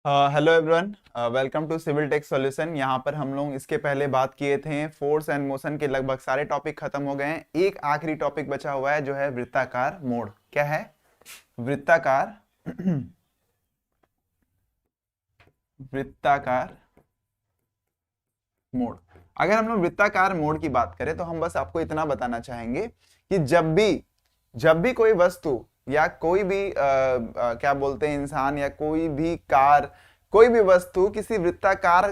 Hello everyone, welcome to civil tech solution. यहाँ पर हम लोग इसके पहले बात किए थे फोर्स एंड मोशन के, लगभग सारे टॉपिक खत्म हो गए हैं। एक आखिरी टॉपिक बचा हुआ है जो है वृत्ताकार मोड। क्या है? वृत्ताकार वृत्ताकार मोड। अगर हम लोग वृत्ताकार मोड की बात करें तो हम बस आपको इतना बताना चाहेंगे कि जब भी कोई वस्तु या कोई भी क्या बोलते हैं इंसान या कोई भी कार, कोई भी वस्तु किसी वृत्ताकार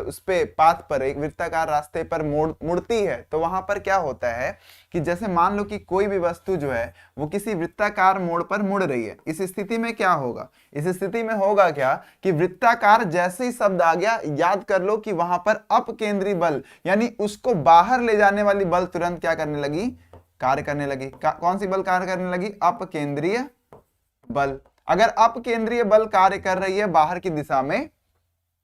उस पे पाथ पर, एक वृत्ताकार रास्ते पर मुड़ती है तो वहां पर क्या होता है कि जैसे मान लो कि कोई भी वस्तु जो है वो किसी वृत्ताकार मोड़ पर मुड़ रही है। इस स्थिति में क्या होगा? इस स्थिति में होगा क्या कि वृत्ताकार जैसे ही शब्द आ गया, याद कर लो कि वहां पर अपकेंद्री बल यानी उसको बाहर ले जाने वाली बल तुरंत क्या करने लगी? कार्य करने लगी। कौन सी बल कार्य करने लगी? अपकेंद्रीय बल। अगर अपकेंद्रीय बल कार्य कर रही है बाहर की दिशा में,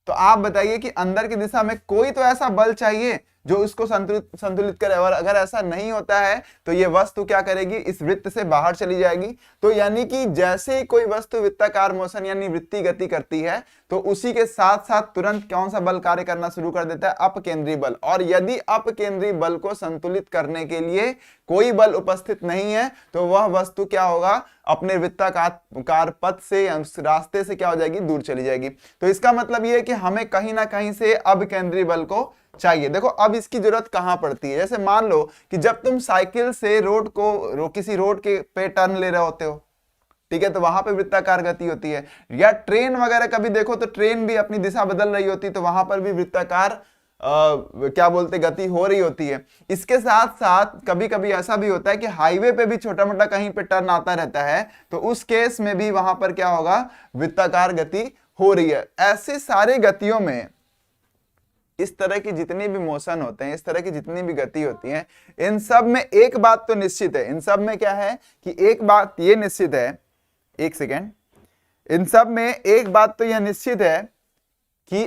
तो आप बताइए कि अंदर की दिशा में कोई तो ऐसा बल चाहिए जो उसको संतुलित करे, और अगर ऐसा नहीं होता है तो ये वस्तु क्या करेगी? इस वृत्त से बाहर चली जाएगी। तो यानी कि जैसे ही कोई वस्तु वृत्ताकार मोशन यानी वृत्तीय गति करती है तो उसी के साथ साथ तुरंत कौन सा बल कार्य करना शुरू कर देता है? अपकेंद्री बल। और यदि अपकेंद्री बल को संतुलित करने के लिए कोई बल उपस्थित नहीं है तो वह वस्तु क्या होगा? अपने वृत्ताकार पथ से या रास्ते से क्या हो जाएगी? दूर चली जाएगी। तो इसका मतलब यह है कि हमें कहीं ना कहीं से अपकेंद्री बल को चाहिए। देखो अब इसकी जरूरत कहां पड़ती है? जैसे मान लो कि जब तुम साइकिल से किसी रोड के पे टर्न ले रहे होते हो, ठीक है, तो वहां पे वृत्ताकार गति होती है। या ट्रेन वगैरह कभी देखो तो ट्रेन भी अपनी दिशा बदल रही होती है, तो वहां पर भी वृत्ताकार क्या बोलते गति हो रही होती है। इसके साथ साथ कभी कभी ऐसा भी होता है कि हाईवे पे भी छोटा मोटा कहीं पे टर्न आता रहता है, तो उस केस में भी वहां पर क्या होगा? वृत्ताकार गति हो रही है। ऐसे सारे गतियों में इस तरह की जितनी भी मोशन होते हैं, इस तरह की जितनी भी गति होती है, इन सब में एक बात तो निश्चित है। इन सब में क्या है कि एक बात ये निश्चित है, एक सेकेंड, इन सब में एक बात तो यह निश्चित है कि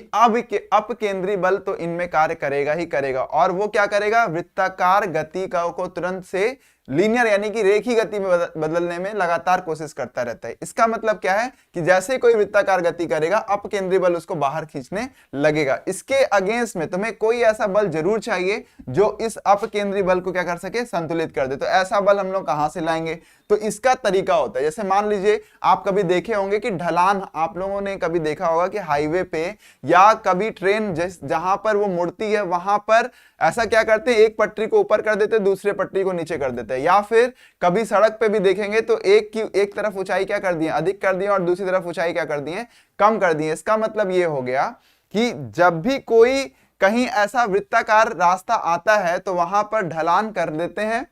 अपकेंद्री बल तो इनमें कार्य करेगा ही करेगा। और वो क्या करेगा? वृत्ताकार गति को तुरंत से लीनियर यानी कि रेखीय गति में बदलने में लगातार कोशिश करता रहता है। इसका मतलब क्या है कि जैसे ही कोई वृत्ताकार गति करेगा अपकेंद्री बल उसको बाहर खींचने लगेगा। इसके अगेंस्ट में तुम्हें कोई ऐसा बल जरूर चाहिए जो इस अपकेंद्री बल को क्या कर सके? संतुलित कर दे। तो ऐसा बल हम लोग कहां से लाएंगे? तो इसका तरीका होता है, जैसे मान लीजिए आप कभी देखे होंगे कि ढलान, आप लोगों ने कभी देखा होगा कि हाईवे पे या कभी ट्रेन जहां पर वो मुड़ती है वहां पर ऐसा क्या करते हैं? एक पटरी को ऊपर कर देते हैं, दूसरे पटरी को नीचे कर देते हैं। या फिर कभी सड़क पे भी देखेंगे तो एक तरफ ऊंचाई क्या कर दी? अधिक कर दी, और दूसरी तरफ ऊंचाई क्या कर दी? कम कर दी। इसका मतलब ये हो गया कि जब भी कोई कहीं ऐसा वृत्ताकार रास्ता आता है तो वहां पर ढलान कर देते हैं।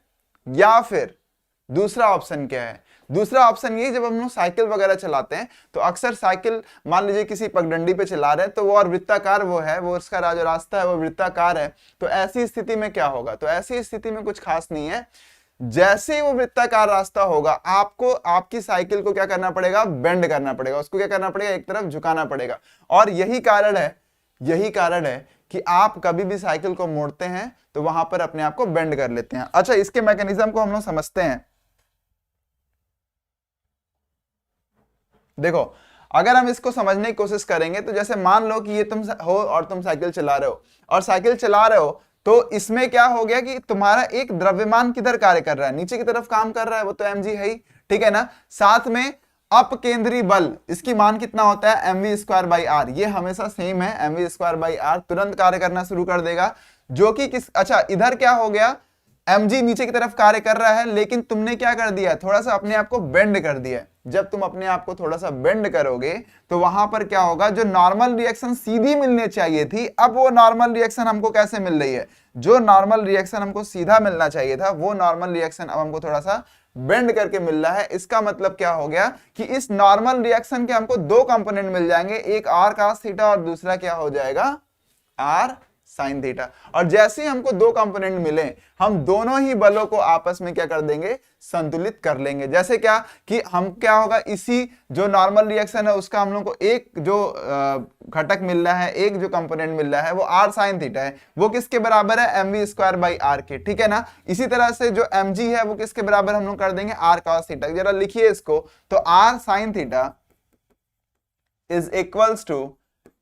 या फिर दूसरा ऑप्शन क्या है? दूसरा ऑप्शन ये, जब हम लोग साइकिल वगैरह चलाते हैं तो अक्सर साइकिल मान लीजिए किसी पगडंडी पे चला रहे हैं तो वो और वृत्ताकार वो है, वो उसका जो रास्ता है वो वृत्ताकार है। तो ऐसी स्थिति में क्या होगा? तो ऐसी स्थिति में कुछ खास नहीं है। जैसे वो वृत्ताकार रास्ता होगा आपको आपकी साइकिल को क्या करना पड़ेगा? बेंड करना पड़ेगा, उसको क्या करना पड़ेगा? एक तरफ झुकाना पड़ेगा। और यही कारण है कि आप कभी भी साइकिल को मोड़ते हैं तो वहां पर अपने आप को बेंड कर लेते हैं। अच्छा, इसके मैकेनिज्म को हम लोग समझते हैं। देखो अगर हम इसको समझने की कोशिश करेंगे तो जैसे मान लो कि ये तुम हो और तुम साइकिल चला रहे हो, और साइकिल चला रहे हो तो इसमें क्या हो गया कि तुम्हारा एक द्रव्यमान किधर कार्य कर रहा है? नीचे की तरफ काम कर रहा है, वो तो mg है ही, ठीक है ना। साथ में अपकेंद्री बल, इसकी मान कितना होता है? mv²/r। ये हमेशा सेम है, mv²/r तुरंत कार्य करना शुरू कर देगा। जो कि अच्छा इधर क्या हो गया? mg नीचे की तरफ कार्य कर रहा है, लेकिन तुमने क्या कर दिया? थोड़ा सा अपने आप को बेंड कर दिया। जब तुम अपने आप को थोड़ा सा बेंड करोगे तो वहां पर क्या होगा? जो नॉर्मल रिएक्शन सीधी मिलनी चाहिए थी, अब वो नॉर्मल रिएक्शन हमको कैसे मिल रही है? जो नॉर्मल रिएक्शन हमको सीधा मिलना चाहिए था वो नॉर्मल रिएक्शन अब हमको थोड़ा सा बेंड करके मिल रहा है। इसका मतलब क्या हो गया कि इस नॉर्मल रिएक्शन के हमको दो कंपोनेंट मिल जाएंगे, एक r cos थीटा और दूसरा क्या हो जाएगा? r sin theta. और जैसे ही हमको दो कंपोनेंट मिले हम दोनों ही बलों को आपस में क्या कर देंगे? संतुलित कर लेंगे। जैसे क्या कि हम क्या होगा? इसी जो नॉर्मल रिएक्शन है उसका हम लोग को एक जो घटक मिल रहा है, एक जो कंपोनेंट मिल रहा है वो r sin थीटा है। वो किसके बराबर है? mv²/r के, ठीक है ना। इसी तरह से जो mg है वो किसके बराबर हम लोग कर देंगे? r cos theta. जरा लिखिए इसको, तो r sin theta is equals to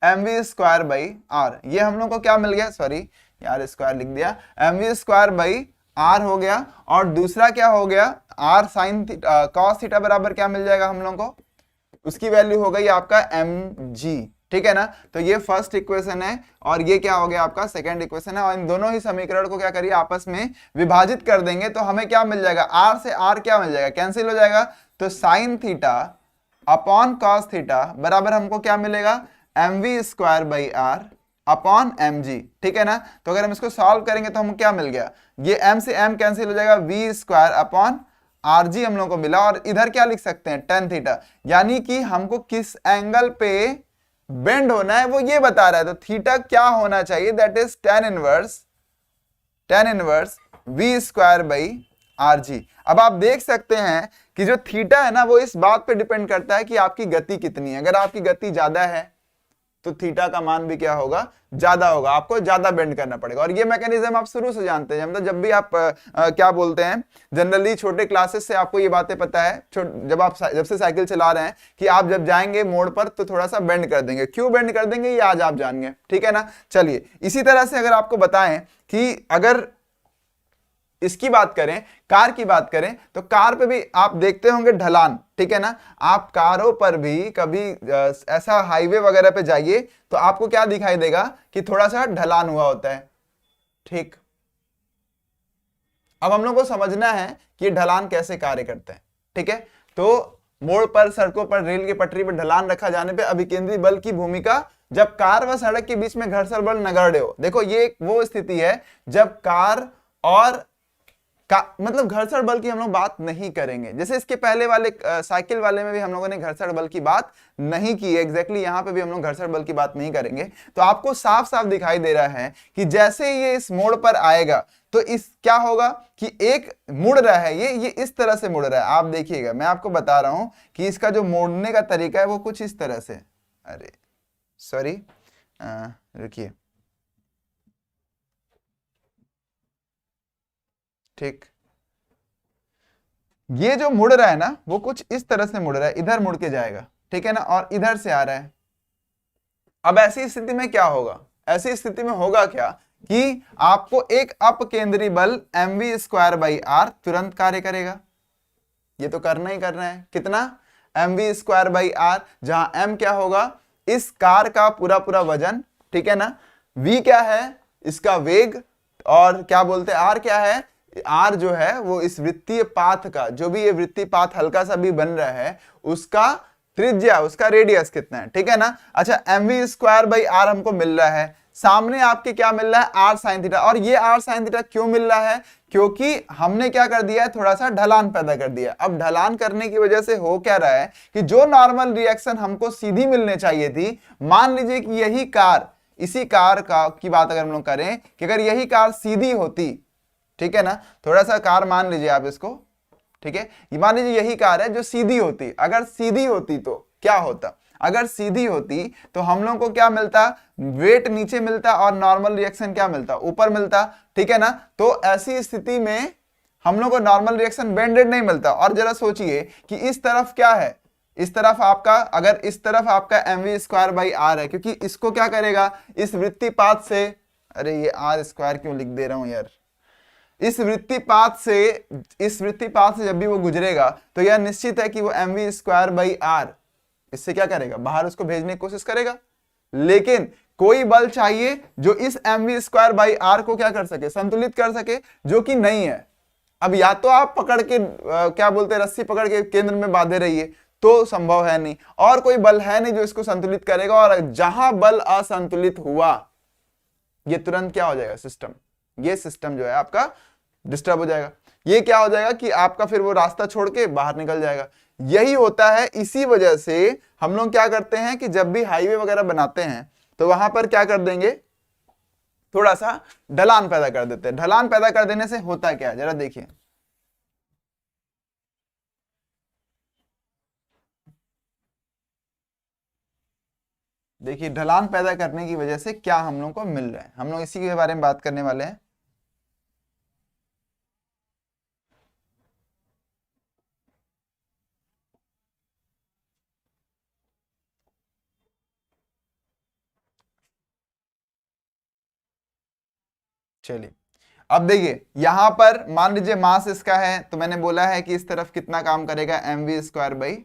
M V square by R. ये हम लोग को क्या मिल गया, सॉरी यार स्क्वायर लिख दिया, M V square by R हो गया। और दूसरा क्या हो गया, आर साइन कॉस थीटा बराबर क्या मिल जाएगा हम लोग को, उसकी वैल्यू हो गई आपका एम जी। ठीक है ना, तो ये फर्स्ट इक्वेशन है और ये क्या हो गया आपका सेकंड इक्वेशन है। और इन दोनों ही समीकरण को क्या करिए आपस में विभाजित कर देंगे तो हमें क्या मिल जाएगा, आर से आर क्या मिल जाएगा, कैंसिल हो जाएगा। तो sine theta upon cos theta बराबर हमको क्या मिलेगा, M V square by R upon M G. ठीक है ना, तो अगर हम इसको सॉल्व करेंगे तो हमको क्या मिल गया, ये एम से एम कैंसिल हो जाएगा, V square upon R G हम लोग को मिला। और इधर क्या लिख सकते हैं, टेन थीटा, यानी कि हमको किस एंगल पे बेंड होना है वो ये बता रहा है। तो थीटा क्या होना चाहिए, that is tan inverse V square by R G. अब आप देख सकते हैं कि जो थीटा है ना वो इस बात पे डिपेंड करता है कि आपकी गति कितनी है। अगर आपकी गति ज्यादा है तो थीटा का मान भी क्या होगा, ज्यादा होगा, आपको ज्यादा बेंड करना पड़ेगा। और ये मैकेनिज्म आप शुरू से जानते हैं, मतलब जब भी आप क्या बोलते हैं, जनरली छोटे क्लासेस से आपको ये बातें पता है। जब से साइकिल चला रहे हैं कि आप जब जाएंगे मोड़ पर तो थोड़ा सा बेंड कर देंगे, क्यों बेंड कर देंगे ये आज आप जानेंगे। ठीक है ना, चलिए इसी तरह से अगर आपको बताएं कि अगर इसकी बात करें, कार की बात करें, तो कार पे भी आप देखते होंगे ढलान। ठीक है ना, आप कारों पर भी कभी ऐसा हाईवे वगैरह पे जाइए तो आपको क्या दिखाई देगा कि थोड़ा सा ढलान हुआ होता है। ठीक, अब हम लोग को समझना है कि ढलान कैसे कार्य करते हैं। ठीक है, तो मोड़ पर, सड़कों पर, रेल की पटरी पर ढलान रखा जाने पे अभिकेंद्री बल की भूमिका जब कार व सड़क के बीच में घर्षण बल नगण्य हो। देखो ये एक वो स्थिति है जब कार और मतलब घर्षण बल की हम लोग बात नहीं करेंगे, जैसे इसके पहले वाले साइकिल वाले में भी हम लोगों ने घर्षण बल की बात नहीं की है, एग्जैक्टली यहां पे भी हम लोग घर्षण बल की बात नहीं करेंगे। तो आपको साफ साफ दिखाई दे रहा है कि जैसे ये इस मोड़ पर आएगा तो इस क्या होगा कि एक मुड़ रहा है, ये इस तरह से मुड़ रहा है। आप देखिएगा, मैं आपको बता रहा हूं कि इसका जो मोड़ने का तरीका है वो कुछ इस तरह से, अरे सॉरी रुकिए, ठीक, ये जो मुड़ रहा है ना वो कुछ इस तरह से मुड़ रहा है, इधर मुड़ के जाएगा। ठीक है ना, और इधर से आ रहा है। अब ऐसी स्थिति में क्या होगा, ऐसी स्थिति में होगा क्या कि आपको एक अपकेंद्री बल M V square by R तुरंत कार्य करेगा। ये तो करना ही करना है, कितना, M V square by R, जहां एम क्या होगा, इस कार का पूरा पूरा वजन। ठीक है ना, वी क्या है, इसका वेग, और क्या बोलते हैं आर क्या है, आर जो है वो इस वृत्तीय पाथ का, जो भी ये वृत्तीय पाथ हल्का सा भी बन रहा है उसका त्रिज्या, उसका रेडियस कितना है। ठीक है ना, अच्छा M V square by R हमको मिल रहा है, सामने आपके क्या मिल रहा है, आर साइन थीटा। और ये आर साइन थीटा क्यों मिल रहा है, क्योंकि हमने क्या कर दिया है, थोड़ा सा ढलान पैदा कर दिया। अब ढलान करने की वजह से हो क्या रहा है कि जो नॉर्मल रिएक्शन हमको सीधी मिलने चाहिए थी, मान लीजिए कि यही कार, इसी कार का की बात अगर हम लोग करें कि अगर यही कार सीधी होती, ठीक है ना, थोड़ा सा कार मान लीजिए आप इसको, ठीक है, ये मान लीजिए यही कार है जो सीधी होती, अगर सीधी होती तो क्या होता, अगर सीधी होती तो हम लोग को क्या मिलता, वेट नीचे मिलता और नॉर्मल रिएक्शन क्या मिलता, ऊपर मिलता। ठीक है ना, तो ऐसी स्थिति में हम लोग को नॉर्मल रिएक्शन बेंडेड नहीं मिलता। और जरा सोचिए कि इस तरफ क्या है, इस तरफ आपका, अगर इस तरफ आपका M V square by R है, क्योंकि इसको क्या करेगा, इस वृत्तीय पाथ से, अरे ये आर स्क्वायर क्यों लिख दे रहा हूं यार, इस वृत्तीय पाथ से, इस वृत्तीय पाथ से जब भी वो गुजरेगा तो यह निश्चित है कि वो M V square by R इससे क्या करेगा, बाहर उसको भेजने की कोशिश करेगा। लेकिन कोई बल चाहिए जो इस M V square by R को क्या कर सके, संतुलित कर सके, जो कि नहीं है। अब या तो आप पकड़ के क्या बोलते हैं, रस्सी पकड़ के केंद्र में बांधे रहिए, तो संभव है नहीं, और कोई बल है नहीं जो इसको संतुलित करेगा। और जहां बल असंतुलित हुआ ये तुरंत क्या हो जाएगा, सिस्टम, ये सिस्टम जो है आपका डिस्टर्ब हो जाएगा। ये क्या हो जाएगा कि आपका फिर वो रास्ता छोड़ के बाहर निकल जाएगा। यही होता है, इसी वजह से हम लोग क्या करते हैं कि जब भी हाईवे वगैरह बनाते हैं तो वहां पर क्या कर देंगे, थोड़ा सा ढलान पैदा कर देते हैं। ढलान पैदा कर देने से होता क्या है, जरा देखिए, देखिए ढलान पैदा करने की वजह से क्या हम लोग को मिल रहा है, हम लोग इसी के बारे में बात करने वाले हैं। चलिए अब देखिए यहां पर मान लीजिए मास इसका है, तो मैंने बोला है कि इस तरफ कितना काम करेगा, mv²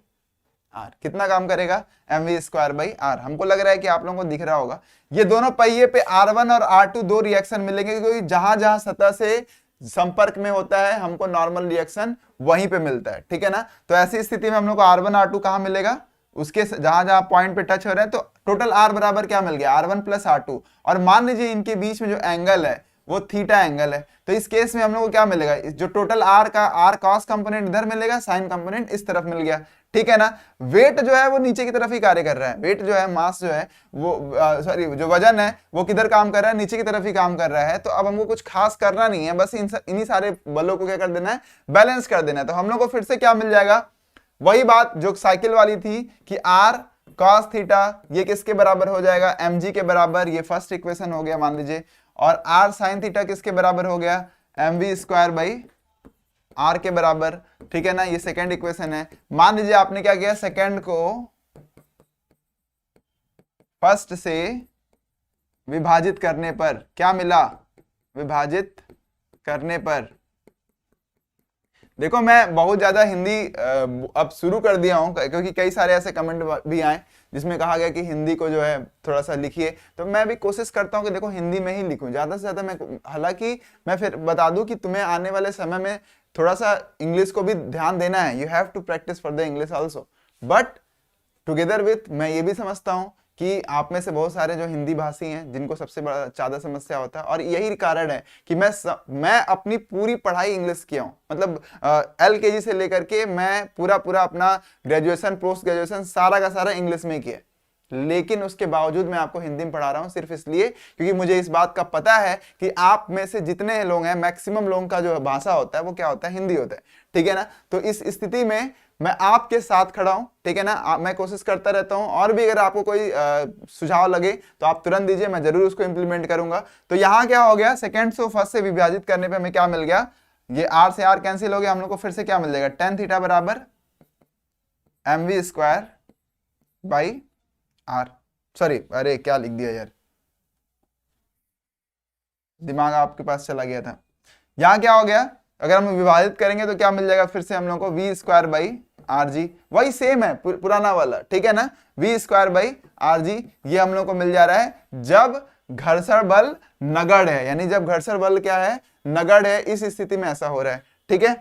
कितना काम करेगा, mv²r। हमको लग रहा है कि आप लोगों को दिख रहा होगा, ये दोनों पहिए पे R1 और R2 दो रिएक्शन मिलेंगे, क्योंकि जहां जहां सतह से संपर्क में होता है हमको नॉर्मल रिएक्शन वहीं पे मिलता है, ठीक है ना। तो ऐसी स्थिति में हम लोग को R1 R2 कहां मिलेगा, उसके जहां जहां पॉइंट पे टच हो रहे हैं, तो टोटल R बराबर क्या मिल गया, R1 + R2। और मान लीजिए इनके बीच में जो एंगल है वो थीटा एंगल है, तो इस केस में हम लोग को क्या मिलेगा, जो टोटल R का R cos कंपोनेंट इधर मिलेगा, साइन कंपोनेंट इस तरफ मिल गया, ठीक है ना। वेट जो है वो नीचे की तरफ ही कार्य कर रहा है, वेट जो है मास जो है वो सॉरी जो वजन है वो किधर काम कर रहा है, नीचे की तरफ ही काम कर रहा है। तो अब हमको कुछ खास करना नहीं है, बस इन्हीं सारे बलों को क्या कर देना है, बैलेंस कर देना है। तो हम लोग को फिर से क्या मिल जाएगा, वही बात जो साइकिल वाली थी कि R cos थीटा ये किसके बराबर हो जाएगा, mg के बराबर, ये फर्स्ट इक्वेशन हो गया मान लीजिए। और R sin थीटा किसके बराबर हो गया, mv²/r के बराबर, ठीक है ना, ये सेकंड इक्वेशन है। मान लीजिए आपने क्या किया, सेकंड को फर्स्ट से विभाजित करने पर क्या मिला, विभाजित करने पर, देखो मैं बहुत ज्यादा हिंदी अब शुरू कर दिया हूं, क्योंकि कई सारे ऐसे कमेंट भी आए जिसमें कहा गया कि हिंदी को जो है थोड़ा सा लिखिए, तो मैं भी कोशिश करता हूं कि देखो हिंदी में ही लिखूं ज्यादा से ज्यादा। मैं हालांकि मैं फिर बता दूं कि तुम्हें आने वाले समय में थोड़ा सा इंग्लिश को भी ध्यान देना है, you have to practice for the English also, but together with मैं ये भी समझता हूं कि आप में से बहुत सारे जो हिंदी भाषी हैं जिनको सबसे बड़ा ज्यादा समस्या होता है, और यही कारण है कि मैं अपनी पूरी पढ़ाई इंग्लिश किया हूं, मतलब LKG से लेकर के मैं पूरा अपना ग्रेजुएशन पोस्ट ग्रेजुएशन सारा का सारा इंग्लिश में किया, लेकिन उसके बावजूद मैं आपको हिंदी में पढ़ा रहा हूं, सिर्फ इसलिए क्योंकि मुझे इस बात का पता है कि आप में से जितने लोग हैं मैक्सिमम लोगों का जो भाषा होता है वो क्या होता है, हिंदी होता है, ठीक है ना। तो इस स्थिति में मैं आपके साथ खड़ा हूं, ठीक है ना, मैं कोशिश करता रहता हूं, और भी अगर आपको कोई सुझाव लगे तो आप तुरंत दीजिए, मैं जरूर उसको इंप्लीमेंट करूंगा। तो यहां क्या हो गया, सेकंड से फर्स्ट से विभाजित करने पे हमें क्या मिल गया, ये R से R कैंसिल हो गया, हम लोग को फिर से क्या मिल जाएगा, tan थीटा बराबर mv²/r। सॉरी अरे क्या लिख दिया यार, दिमाग आपके पास चला गया था। यहां क्या हो गया, अगर हम विभाजित करेंगे तो क्या मिल जाएगा, फिर से हम लोग को v²/rg, वही सेम है पुराना वाला, ठीक है ना, v²/rg ये हम लोग को मिल जा रहा है जब घर्षण बल नगण्य है, यानी जब घर्षण बल क्या है, नगण्य है, इस स्थिति में ऐसा हो रहा है, ठीक है।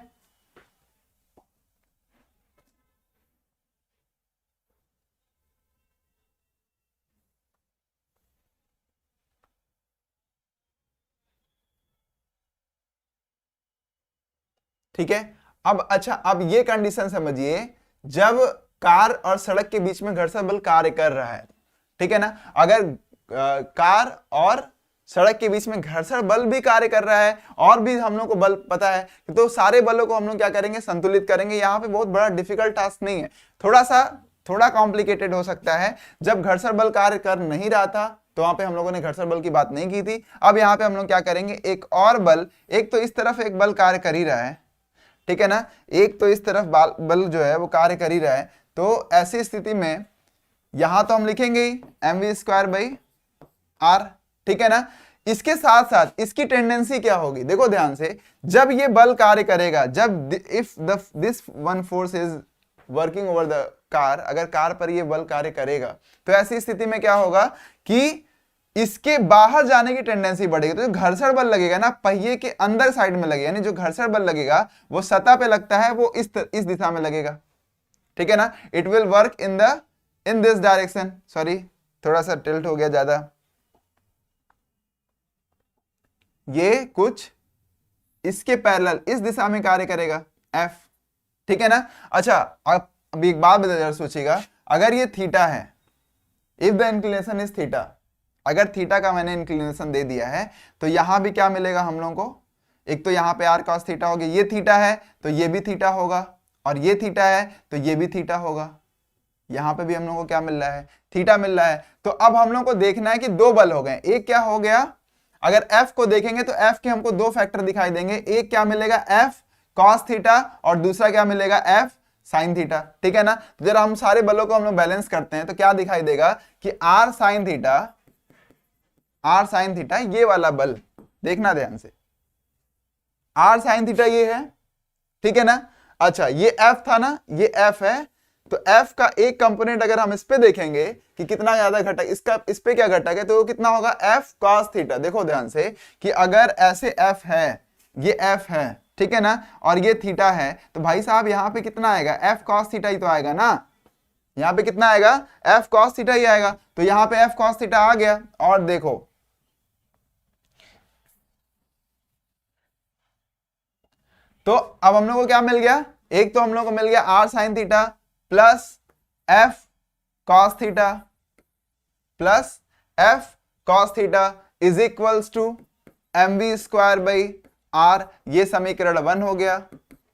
ठीक है, अब अच्छा अब ये कंडीशन समझिए, जब कार और सड़क के बीच में घर्षण बल कार्य कर रहा है, ठीक है ना, अगर कार और सड़क के बीच में घर्षण बल भी कार्य कर रहा है और भी हम लोग को बल पता है, तो सारे बलों को हम लोग क्या करेंगे, संतुलित करेंगे। यहाँ पे बहुत बड़ा डिफिकल्ट टास्क नहीं है, थोड़ा कॉम्प्लिकेटेड हो सकता है। जब घर्षण बल कार्य कर नहीं रहा था तो वहां पे हम लोगों ने घर्षण बल की बात नहीं की थी। अब यहाँ पे हम लोग क्या करेंगे, एक और बल, एक तो इस तरफ एक बल कार्य कर ही रहा है, ठीक है ना, एक तो इस तरफ बल जो है वो कार्य कर ही रहा है, तो ऐसी स्थिति में यहां तो हम लिखेंगे ही mv²/r, ठीक है ना। इसके साथ साथ इसकी टेंडेंसी क्या होगी, देखो ध्यान से, जब ये बल कार्य करेगा, जब if this one force is working over the car, अगर कार पर ये बल कार्य करेगा, तो ऐसी स्थिति में क्या होगा कि इसके बाहर जाने की टेंडेंसी बढ़ेगी। तो जो घर्षण बल लगेगा ना, पहिए के अंदर साइड में लगेगा, यानी जो घर्षण बल लगेगा वो सतह पे लगता है, वो इस दिशा में लगेगा, ठीक है ना। It will work in this direction, sorry थोड़ा सा टिल्ट हो गया ज्यादा, ये कुछ इसके पैरेलल इस दिशा में कार्य करेगा F, ठीक है ना। अच्छा अब एक बात जरा सोचिएगा, अगर ये थीटा है, if the inclination is theta, अगर थीटा का मैंने इंक्लिनेशन दे दिया है, तो यहां भी क्या मिलेगा हम लोगों को, एक तो यहां पे r cos थीटा होगी, ये थीटा है तो ये भी थीटा होगा, और ये थीटा है तो ये भी थीटा होगा, यहां पे भी हम लोगों को क्या मिल रहा है, थीटा मिल रहा है। तो अब हम लोग को देखना है कि दो बल हो गए, एक क्या हो गया, अगर F को देखेंगे तो F के हमको दो फैक्टर दिखाई देंगे, एक क्या मिलेगा F cos थीटा और दूसरा क्या मिलेगा F sin थीटा, ठीक है ना। तो जरा हम सारे बलों को हम लोग बैलेंस करते हैं तो क्या दिखाई देगा कि R sin थीटा ये वाला बल, देखना ध्यान से, आर साइन थीटा ये है, ठीक है ना। अच्छा ये एफ था ना, ये एफ है, तो एफ का एक कंपोनेंट अगर हम इस पे देखेंगे कि कितना ज्यादा घटक, इसका इस पे क्या घटक है, तो वो कितना होगा एफ कॉस थीटा। देखो ध्यान से कि अगर ऐसे एफ है, ये एफ है, ठीक है ना, और ये थीटा है, तो भाई साहब यहाँ पे कितना आएगा, एफ कॉस थीटा ही तो आएगा ना। यहाँ पे कितना आएगा, एफ कॉस थीटा ही आएगा, तो यहाँ पे एफ कॉस थीटा आ गया। और देखो तो अब हम लोग को क्या मिल गया, एक तो हम लोग को मिल गया R sine theta plus F cos theta plus F cos theta is equals to M V square by R. ये समीकरण 1 हो गया,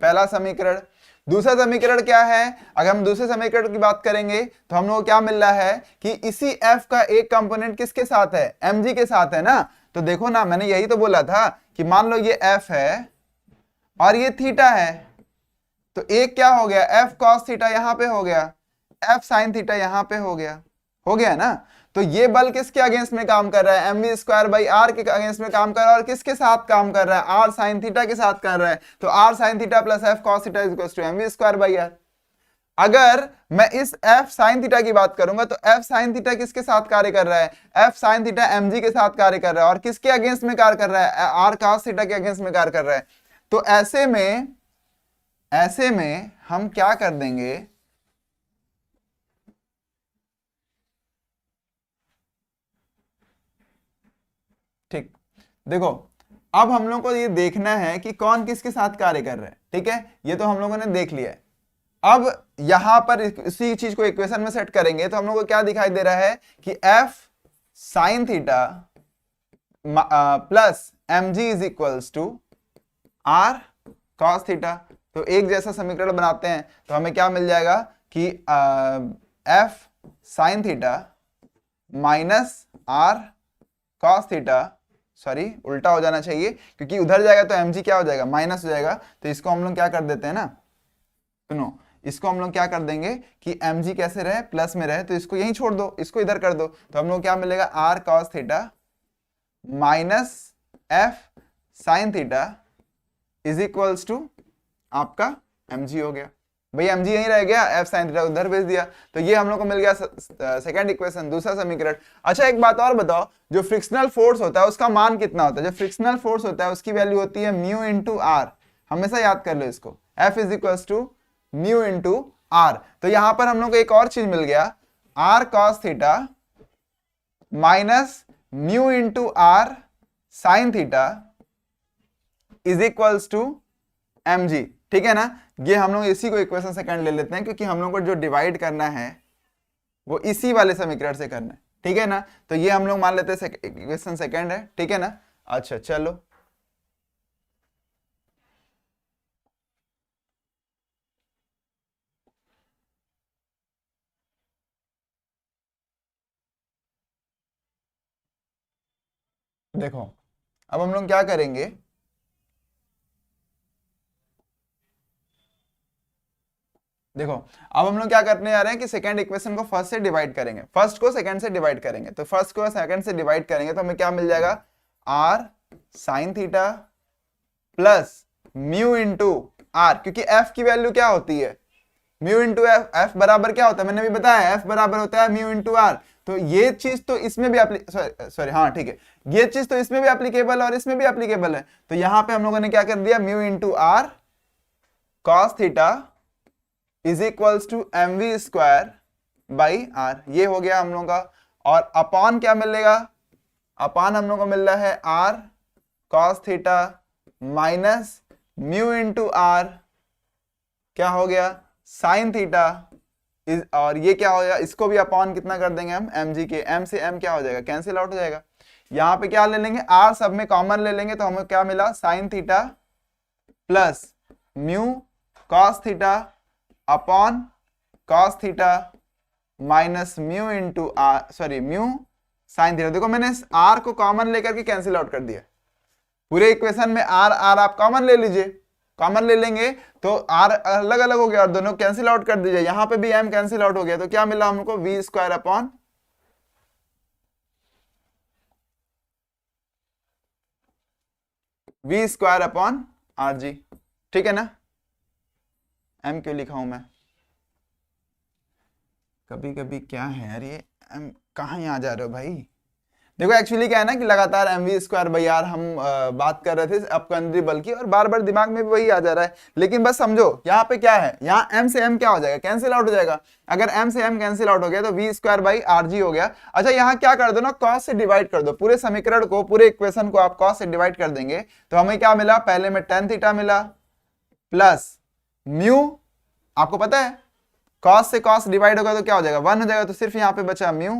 पहला समीकरण। दूसरा समीकरण क्या है, अगर हम दूसरे समीकरण की बात करेंगे तो हम लोग को क्या मिल रहा है कि इसी f का एक कंपोनेंट किसके साथ है, mg के साथ है ना। तो देखो ना, मैंने यही तो बोला था कि मान लो ये f है और ये थीटा है, तो एक क्या हो गया, f cos थीटा यहां पे हो गया, f sin थीटा यहां पे हो गया ना। तो ये बल किसके अगेंस्ट में काम कर रहा है, mv स्क्वायर बाई आर के अगेंस्ट में काम कर रहा है, और किसके साथ काम कर रहा है, आर साइन थीटा के साथ कर रहा है। तो R sine theta plus F cos theta is equal to mv square by R. अगर मैं इस f साइन थीटा की बात करूंगा तो f साइन थीटा किसके साथ कार्य कर रहा है, f साइन थीटा mg के साथ कार्य कर रहा है, और किसके अगेंस्ट में कार्य कर रहा है, आर cos थीटा के अगेंस्ट में कार्य कर रहा है। तो ऐसे में हम क्या कर देंगे, ठीक, देखो अब हम लोग को ये देखना है कि कौन किसके साथ कार्य कर रहा है, ठीक है, ये तो हम लोगों ने देख लिया है। अब यहां पर इसी चीज को इक्वेशन में सेट करेंगे तो हम लोग को क्या दिखाई दे रहा है कि f sine theta plus mg is equals to r cos theta. तो एक जैसा समीकरण बनाते हैं तो हमें क्या मिल जाएगा कि f sine theta minus r cos theta, sorry उल्टा हो जाना चाहिए क्योंकि उधर जाएगा तो mg क्या हो जाएगा, माइनस हो जाएगा। तो इसको हम लोग क्या कर देते हैं ना, सुनो, इसको हम लोग क्या कर देंगे कि mg कैसे रहे, प्लस में रहे, तो इसको यहीं छोड़ दो, इसको इधर कर दो, तो हम लोग क्या मिलेगा, r cos theta minus f sin theta is equals to आपका mg हो गया। भाई mg यहीं रह गया, f sin थीटा उधर भेज दिया, तो ये हम लोग को मिल गया सेकंड इक्वेशन, दूसरा समीकरण। अच्छा एक बात और बताओ, जो फ्रिक्शनल फोर्स होता है उसका मान कितना होता है, जो फ्रिक्शनल फोर्स होता है उसकी वैल्यू होती है म्यू इंटू आर, हमेशा याद कर लो इसको, F is equals to mu into R. तो यहां पर हम लोग को एक और चीज मिल गया, R cos theta minus mu into R sine theta is equals to mg, ठीक है ना। ये हम लोग इसी को इक्वेशन सेकंड ले लेते हैं क्योंकि हम लोग को जो डिवाइड करना है वो इसी वाले समीकरण से करना है, ठीक है ना। तो ये हम लोग मान लेते हैं इक्वेशन सेकंड है, ठीक है ना। अच्छा चलो देखो अब हम लोग क्या करेंगे, देखो अब हम लोग क्या करने जा रहे हैं कि सेकंड इक्वेशन को फर्स्ट से डिवाइड करेंगे, फर्स्ट को सेकंड से डिवाइड करेंगे। तो फर्स्ट को सेकंड से डिवाइड करेंगे तो हमें क्या मिल जाएगा, R sine theta plus mu into R, क्योंकि एफ की वैल्यू क्या होती है, म्यू इंटू एफ, एफ बराबर क्या होता है, मैंने भी बताया एफ बराबर होता है म्यू इंटू आर। तो ये चीज तो इसमें भी सॉरी हाँ ठीक है, ये चीज तो इसमें भी एप्लीकेबल है और इसमें भी एप्लीकेबल है। तो यहां पे हम लोगों ने क्या कर दिया, mu into R cos theta is equals to M V square by R, ये हो गया हम लोगों का। और अपॉन क्या मिलेगा, अपॉन हम लोग को मिल रहा है R cos theta minus mu into R क्या हो गया, साइन थीटा इज, और ये क्या हो गया, इसको भी अपॉन कितना कर देंगे हम, mg के, m से m क्या हो जाएगा, कैंसिल आउट हो जाएगा। यहाँ पे क्या ले लेंगे, r सब में कॉमन ले लेंगे तो हमें क्या मिला, sine theta plus mu cos theta upon cos theta minus mu into R, sorry mu sine theta. देखो मैंने r को कॉमन लेकर के कैंसिल आउट कर दिया, पूरे इक्वेशन में r आप कॉमन ले लीजिए, कॉमन ले लेंगे तो r अलग अलग हो गया और दोनों कैंसिल आउट कर दीजिए, यहां पे भी m कैंसिल आउट हो गया, तो क्या मिला हमको, v square upon V square upon R G, ठीक है ना। एम क्यों लिखा हूं मैं, कभी कभी क्या है यार ये एम, कहाँ ही आ जा रहे हो भाई। देखो एक्चुअली क्या है ना कि लगातार M V square by R हम बात कर रहे थे अपकेंद्री बल की, और बार बार दिमाग में भी वही आ जा रहा है। लेकिन बस समझो यहाँ पे क्या है, यहाँ एम से एम क्या हो जाएगा, कैंसिल आउट हो जाएगा। अगर एम से एम कैंसिल आउट हो गया तो V square by R G हो गया। अच्छा यहाँ क्या कर दो ना, कॉस से डिवाइड कर दो, पूरे समीकरण को, पूरे इक्वेशन को आप कॉस से डिवाइड कर देंगे तो हमें क्या मिला, पहले में टेन थीटा मिला प्लस म्यू, आपको पता है कॉस से कॉस डिवाइड होगा तो क्या हो जाएगा, वन हो जाएगा, तो सिर्फ यहाँ पे बचा म्यू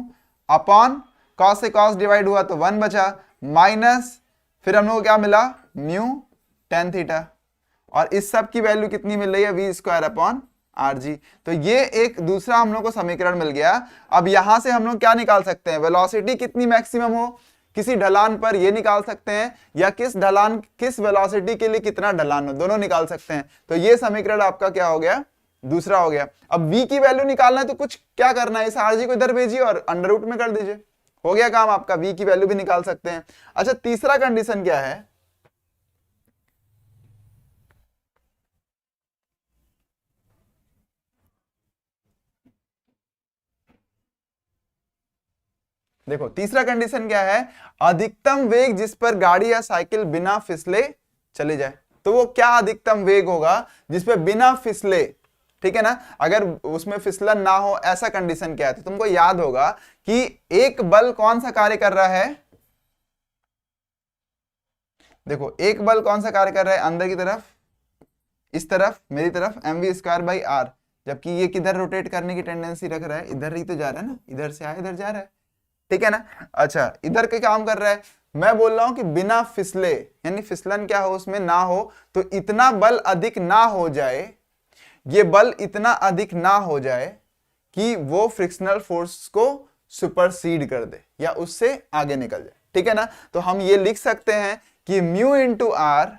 अपॉन कॉस से कॉस डिवाइड हुआ तो वन बचा, माइनस फिर हम लोग को क्या मिला, म्यू टेन थीटा, और इस सब की वैल्यू कितनी मिल रही है, V square upon R G. तो ये एक दूसरा हम लोग को समीकरण मिल गया। अब यहां से हम लोग क्या निकाल सकते हैं, वेलोसिटी कितनी मैक्सिमम हो किसी ढलान पर, ये निकाल सकते हैं, या किस ढलान किस वेलोसिटी के लिए कितना ढलान हो, दोनों निकाल सकते हैं। तो ये समीकरण आपका क्या हो गया, दूसरा हो गया। अब v की वैल्यू निकालना है तो कुछ क्या करना है, इस आरजी को इधर भेजिए और अंडर रूट में कर दीजिए, हो गया काम आपका, v की वैल्यू भी निकाल सकते हैं। अच्छा तीसरा कंडीशन क्या है, देखो तीसरा कंडीशन क्या है, अधिकतम वेग जिस पर गाड़ी या साइकिल बिना फिसले चले जाए। तो वो क्या अधिकतम वेग होगा जिस पर बिना फिसले, ठीक है ना, अगर उसमें फिसलन ना हो, ऐसा कंडीशन क्या है। तो तुमको याद होगा कि एक बल कौन सा कार्य कर रहा है, देखो एक बल कौन सा कार्य कर रहा है, अंदर की तरफ, इस तरफ मेरी तरफ M V square by R, जबकि ये किधर रोटेट करने की टेंडेंसी रख रहा है, इधर ही तो जा रहा है ना, इधर से आया इधर जा रहा है, ठीक है ना। अच्छा इधर के काम कर रहा है, मैं बोल रहा हूं कि बिना फिसले, यानी फिसलन क्या हो उसमें ना हो, तो इतना बल अधिक ना हो जाए, ये बल इतना अधिक ना हो जाए कि वो फ्रिक्शनल फोर्स को सुपरसीड कर दे या उससे आगे निकल जाए, ठीक है ना। तो हम ये लिख सकते हैं कि म्यू इंटू आर,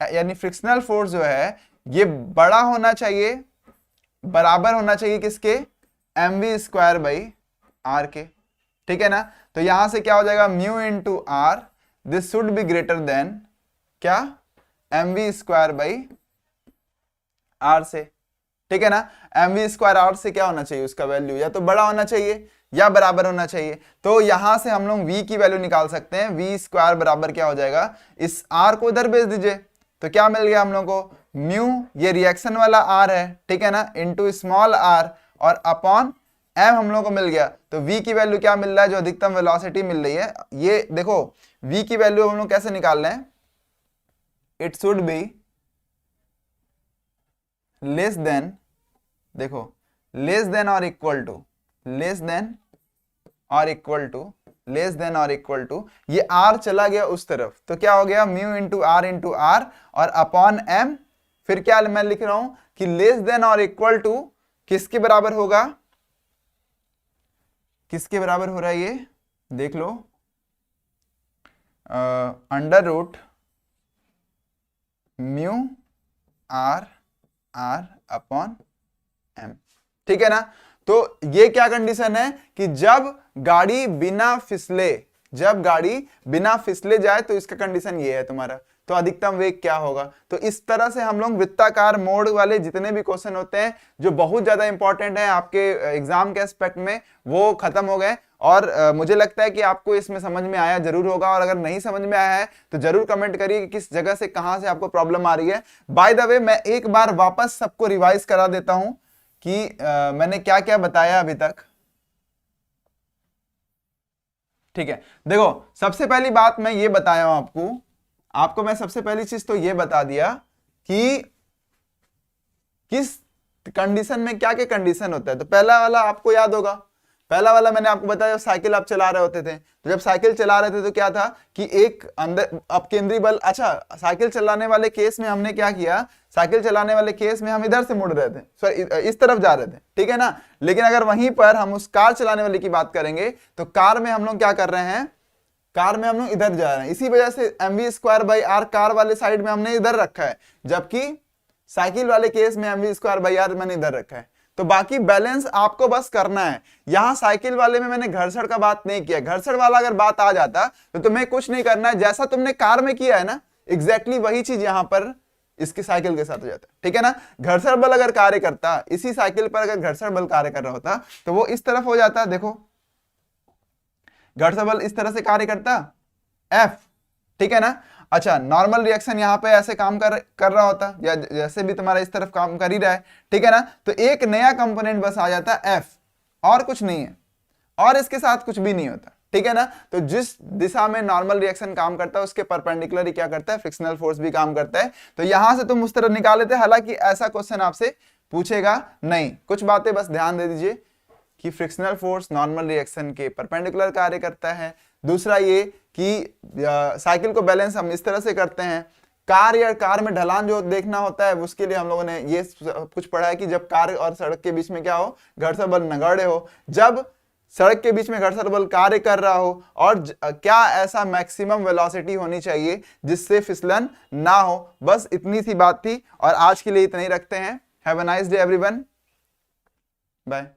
यानी फ्रिक्शनल फोर्स जो है ये बड़ा होना चाहिए, बराबर होना चाहिए किसके, M V square by R के, ठीक है ना। तो यहां से क्या हो जाएगा, mu into R, this should be greater than क्या, M V square by R से, ठीक है ना। एम वी स्क्वायर आर से क्या होना चाहिए, उसका वैल्यू या तो बड़ा होना चाहिए या बराबर होना चाहिए। तो यहां से हम लोग v की वैल्यू निकाल सकते हैं, वी स्क्वायर बराबर क्या हो जाएगा, इस r को इधर भेज दीजिए तो क्या मिल गया हम लोग को, म्यू ये रिएक्शन वाला r है, ठीक है ना, इंटू स्मॉल r और अपॉन m हम लोग को मिल गया। तो v की वैल्यू क्या मिल रहा है, जो अधिकतम वेलोसिटी मिल रही है, ये देखो v की वैल्यू हम लोग कैसे निकाल रहे हैं, it should be less than, देखो लेस देन और इक्वल टू, लेस देन और इक्वल टू, लेस देन और इक्वल टू, ये r चला गया उस तरफ तो क्या हो गया, म्यू इंटू आर और अपॉन m, फिर क्या मैं लिख रहा हूं कि लेस देन और इक्वल टू किसके बराबर होगा, किसके बराबर हो रहा है ये देख लो, under root mu R upon M, ठीक है ना। तो ये क्या कंडीशन है कि जब गाड़ी बिना फिसले, जब गाड़ी बिना फिसले जाए तो इसका कंडीशन ये है तुम्हारा, तो अधिकतम वेग क्या होगा। तो इस तरह से हम लोग वृत्ताकार मोड वाले जितने भी क्वेश्चन होते हैं जो बहुत ज्यादा इंपॉर्टेंट है आपके एग्जाम के एस्पेक्ट में, वो खत्म हो गए। और मुझे लगता है कि आपको इसमें समझ में आया जरूर होगा, और अगर नहीं समझ में आया है तो जरूर कमेंट करिए कि किस जगह से कहां से आपको प्रॉब्लम आ रही है। बाय द वे मैं एक बार वापस सबको रिवाइज करा देता हूं कि मैंने क्या क्या बताया अभी तक, ठीक है। देखो सबसे पहली बात मैं ये बताया हूं आपको मैं सबसे पहली चीज तो ये बता दिया कि किस कंडीशन में क्या क्या कंडीशन होता है। तो पहला वाला आपको याद होगा, पहला वाला मैंने आपको बताया जब साइकिल आप चला रहे होते थे, तो जब साइकिल चला रहे थे तो क्या था कि एक अंदर अपकेंद्री बल, अच्छा साइकिल चलाने वाले केस में हमने क्या किया, साइकिल चलाने वाले केस में हम इधर से मुड़ रहे थे, सॉरी इस तरफ जा रहे थे, ठीक है ना। लेकिन अगर वहीं पर हम उस कार चलाने वाले की बात करेंगे तो कार में हम लोग क्या कर रहे हैं, कार में हम लोग इधर जा रहे हैं, इसी वजह से M V square by R car वाले साइड में हमने इधर रखा है, जबकि साइकिल वाले केस में M V square by R मैंने इधर रखा है। तो बाकी बैलेंस आपको बस करना है। यहां साइकिल वाले में मैंने घर्षण का बात नहीं किया, घर्षण वाला अगर बात आ जाता तो तुम्हें कुछ नहीं करना है, जैसा तुमने कार में किया है ना एग्जैक्टली वही चीज यहां पर इसकी साइकिल के साथ हो जाता है, ठीक है ना। घर्षण बल अगर कार्य करता, इसी साइकिल पर अगर घर्षण बल कार्य कर रहा होता तो वो इस तरफ हो जाता, देखो घर्षण बल इस तरह से कार्य करता F, ठीक है ना। अच्छा, नॉर्मल रिएक्शन यहाँ पे ऐसे काम कर रहा होता, या जैसे भी तुम्हारा इस तरफ काम कर ही रहा है, ठीक है ना। तो एक नया कंपोनेंट बस आ जाता F, और कुछ नहीं है, और इसके साथ कुछ भी नहीं होता, ठीक है ना। तो जिस दिशा में नॉर्मल रिएक्शन काम करता है उसके परपेंडिकुलर ही क्या करता है, फ्रिक्शनल फोर्स भी काम करता है। तो यहां से तुम उस तरह निकाल लेते, हालांकि ऐसा क्वेश्चन आपसे पूछेगा नहीं। कुछ बातें बस ध्यान दे दीजिए कि फ्रिक्शनल फोर्स नॉर्मल रिएक्शन के परपेंडिकुलर कार्य करता है। दूसरा ये कि साइकिल को बैलेंस हम इस तरह से करते हैं। कार में ढलान जो देखना होता है उसके लिए हम लोगों ने ये कुछ पढ़ा है कि जब कार और सड़क के बीच में क्या हो, घर्षण बल नगण्य हो, जब सड़क के बीच में घर्षण बल कार्य कर रहा हो, और क्या ऐसा मैक्सिमम वेलोसिटी होनी चाहिए जिससे फिसलन ना हो। बस इतनी सी बात थी, और आज के लिए इतना ही रखते हैं। Have a nice day everyone, bye.